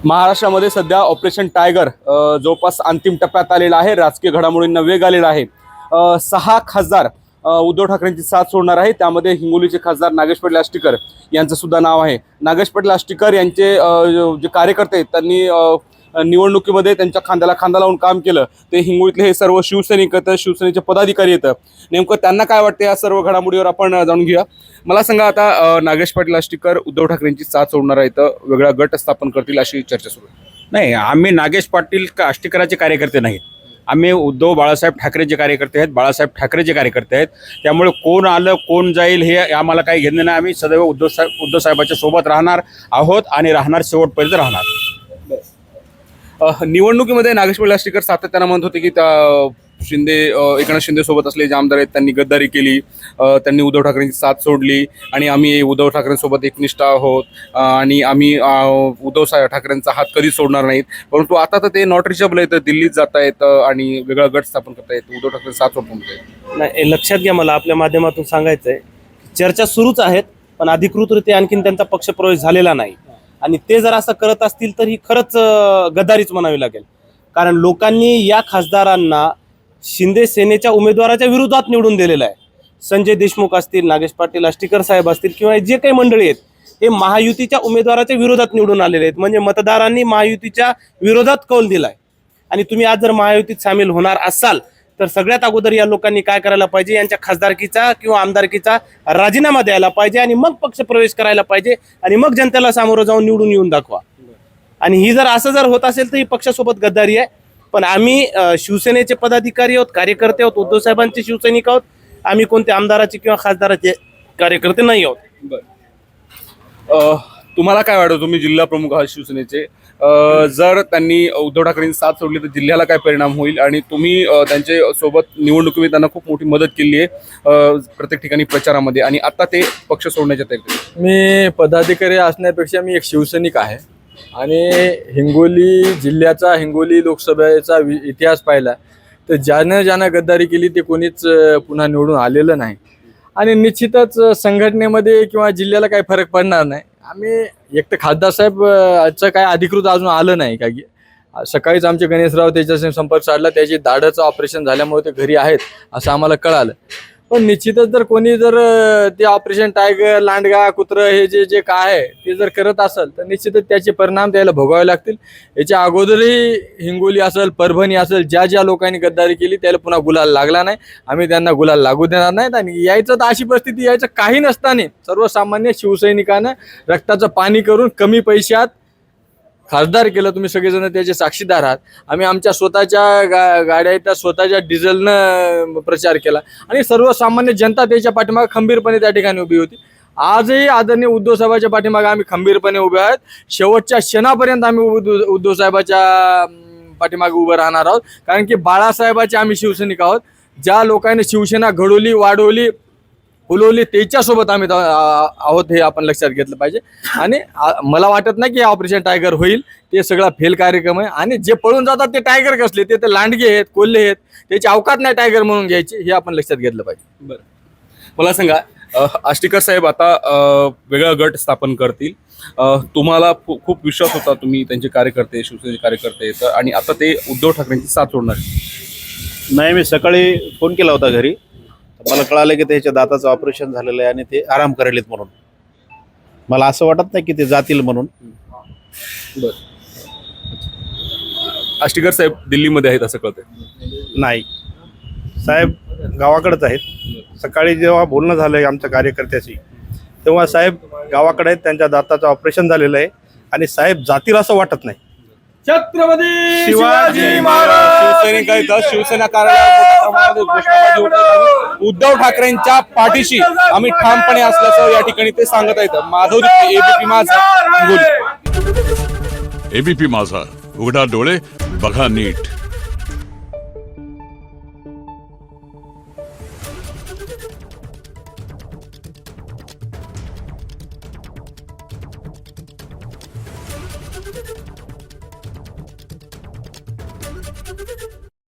महाराष्ट्रामध्ये सध्या operation tiger जवळपास अंतिम टप्प्यात आलेला आहे। राजकीय घडामोडींना वेग आलेला आहे। 6 खासदार उद्धव ठाकरेंची साथ सोडणार आहे। त्यामध्ये हिंगोलीचे खासदार नागेश पाटील आष्टीकर यांचं सुद्धा नाव आहे। नागेश पाटील आष्टीकर यांचे जे कार्यकर्ते आहेत त्यांनी निवडणुकीमध्ये त्यांच्या खांद्याला खांदा लावून काम केलं। ते हिंगोलीतले हे सर्व शिवसैनिक आहेत, शिवसेनेचे पदाधिकारी आहेत। नेमकं त्यांना काय वाटतं या सर्व घडामोडीवर आपण जाणून घेऊया। मला सांगा, आता नागेश पाटील आष्टीकर उद्धव ठाकरेंची साथ सोडणार आहेत, वेगळा गट स्थापन करतील अशी चर्चा सुरू आहे। नाही, आम्ही नागेश पाटील आष्टीकराचे कार्यकर्ते नाहीत। आम्ही उद्धव बाळासाहेब ठाकरेचे कार्यकर्ते आहेत, बाळासाहेब ठाकरेचे कार्यकर्ते आहेत। त्यामुळे कोण आलं कोण जाईल हे आम्हाला काही घेणं नाही। आम्ही सदैव उद्धव साहेबांच्या सोबत राहणार आहोत आणि राहणार, शेवटपर्यंत राहणार। निवडणुकीमध्ये नागेश पाटील आष्टीकर सातत्यानं म्हणत होते की एकनाथ शिंदे सोबत असलेले जे आमदार आहेत त्यांनी गद्दारी केली, त्यांनी उद्धव ठाकरेंची साथ सोडली आणि आम्ही उद्धव ठाकरेंसोबत एकनिष्ठ आहोत आणि आम्ही उद्धव ठाकरेंचा हात कधी सोडणार नाहीत। परंतु आता तर ते नॉट रिचेबल आहेत, दिल्लीत जात आहेत आणि वेगळा गट स्थापन करतायत, उद्धव ठाकरे साथ सोडून नाही, लक्षात घ्या, मला आपल्या माध्यमातून सांगायचं आहे, चर्चा सुरूच आहेत पण अधिकृतरित्या आणखीन त्यांचा पक्षप्रवेश झालेला नाही। आणि ते जर असं करत असतील तर ही खरंच गद्दारीच म्हणावी लागेल। कारण लोकांनी या खासदारांना शिंदे सेनेच्या उमेदवाराच्या विरोधात निवडून दिलेलं आहे। संजय देशमुख असतील, नागेश पाटील आष्टीकर साहेब असतील किंवा जे काही मंडळी आहेत हे महायुतीच्या उमेदवाराच्या विरोधात निवडून आलेले आहेत। म्हणजे मतदारांनी महायुतीच्या विरोधात कौल दिलाय। आणि तुम्ही आज जर महायुतीत सामील होणार असाल तर सगळ्यात अगोदर या लोकांनी काय करायला पाहिजे, यांच्या खासदारकीचा किंवा आमदारकीचा राजीनामा द्यायला पाहिजे आणि मग पक्ष प्रवेश करायला पाहिजे आणि मग जनतेला सामोरं जाऊन निवडून येऊन दाखवा। आणि ही जर असं जर होत असेल तर ही पक्षासोबत गद्दारी आहे। पण आम्ही शिवसेनेचे पदाधिकारी आहोत, कार्यकर्ते आहोत, उद्धव साहेबांचे शिवसैनिक आहोत। आम्ही कोणत्या आमदाराचे किंवा खासदाराचे कार्यकर्ते नाही आहोत। तुम्हाला काय वाटतं, तुम्ही जिल्हा प्रमुख आहात शिवसेनेचे, जर त्यांनी उद्धव ठाकरेंची साथ सोडली तर जिल्ह्याला काय परिणाम होईल? आणि तुम्ही त्यांच्या सोबत निवडणुकीमध्ये त्यांना खूप मोठी मदत केली आहे प्रत्येक ठिकाणी प्रचारामध्ये, आणि आता ते पक्ष सोडण्याच्या तयारीत। मी पदाधिकारी असण्यापेक्षा मी एक शिवसैनिक आहे आणि हिंगोली जिल्ह्याचा, हिंगोली लोकसभेचा इतिहास पाहिला तर ज्यानं गद्दारी केली ते कोणीच पुन्हा निवडून आलेलं नाही। आणि निश्चितच संघटनेमध्ये किंवा जिल्ह्याला काही फरक पडणार नाही। आम्ही एक तर खासदार साहेबचं काय अधिकृत अजून आलं नाही का, सकाळीच आमचे गणेशराव त्याच्याशी संपर्क साधला, त्याची दाढचं ऑपरेशन झाल्यामुळे ते घरी आहेत असं आम्हाला कळालं। पण निश्चितच जर कोणी जर ते ऑपरेशन टायगर, लांडगा, कुत्रं हे जे काय आहे ते जर करत असेल तर निश्चितच त्याचे परिणाम त्याला भोगावे लागतील। याच्या अगोदरही हिंगोली असेल, परभणी असेल, ज्या लोकांनी गद्दारी केली त्याला पुन्हा गुलाल लागला नाही, आम्ही त्यांना गुलाल लागू देणार नाहीत। आणि यायचं तर अशी परिस्थिती यायचं काही नसताना सर्वसामान्य शिवसैनिकांना रक्ताचं पाणी करून कमी पैशात खासदार केलं। तुम्ही सगळेजण त्याचे साक्षीदार आहात। आम्ही आमच्या स्वतःच्या गाड्या त्या स्वतःच्या डिझेलनं प्रचार केला आणि सर्वसामान्य जनता त्याच्या पाठीमागे खंबीरपणे त्या ठिकाणी उभी होती। आजही आदरणीय उद्धव साहेबांच्या पाठीमागे आम्ही खंबीरपणे उभे आहोत। शेवटच्या क्षणापर्यंत आम्ही उद्धव साहेबांच्या पाठीमागे उभं राहणार आहोत। कारण की बाळासाहेबांचे आम्ही शिवसैनिक आहोत। ज्या लोकांनी शिवसेना घडवली, वाढवली, फुलवली त्याच्यासोबत आम्ही आहोत हे आपण लक्षात घेतलं पाहिजे। आणि मला वाटत नाही की ऑपरेशन टायगर होईल, ते सगळा फेल कार्यक्रम आहे। आणि जे पळून जातात ते टायगर कसले, ते तर लांडगे आहेत, कोल्हे आहेत, त्याची अवकात नाही टायगर म्हणून घ्यायची, हे आपण लक्षात घेतलं पाहिजे। बरं, मला सांगा, आष्टीकर साहेब आता वेगळा गट स्थापन करतील, तुम्हाला खूप विश्वास होता, तुम्ही त्यांचे कार्यकर्ते, शिवसेनेचे कार्यकर्ते आहेत, आणि आता ते उद्धव ठाकरेंची साथ सोडणार? नाही, मी सकाळी फोन केला होता घरी, मला कळालं की त्याच्या दाताचं ऑपरेशन झालेलं आहे आणि ते आराम करायलेत म्हणून। मला असं वाटत नाही की ते जातील म्हणून। बरं, आष्टीकर साहेब दिल्लीमध्ये आहेत असं कळतंय? नाही, साहेब गावाकडेच आहेत। सकाळी जेव्हा बोलणं झालं आमच्या कार्यकर्त्याशी तेव्हा साहेब गावाकडे आहेत, त्यांच्या दाताचं ऑपरेशन झालेलं आहे आणि साहेब जातील असं वाटत नाही। छत्रपती शिवाजी महाराज शिवसेना कार्यालयात उद्धव ठाकरेंच्या पाठीशी आम्ही ठामपणे असल्याचं या ठिकाणी ते सांगत आहेत। माधव दिप्ते, एबीपी माझा, हिंगोली। एबीपी माझा, उघडा डोळे बघा नीट।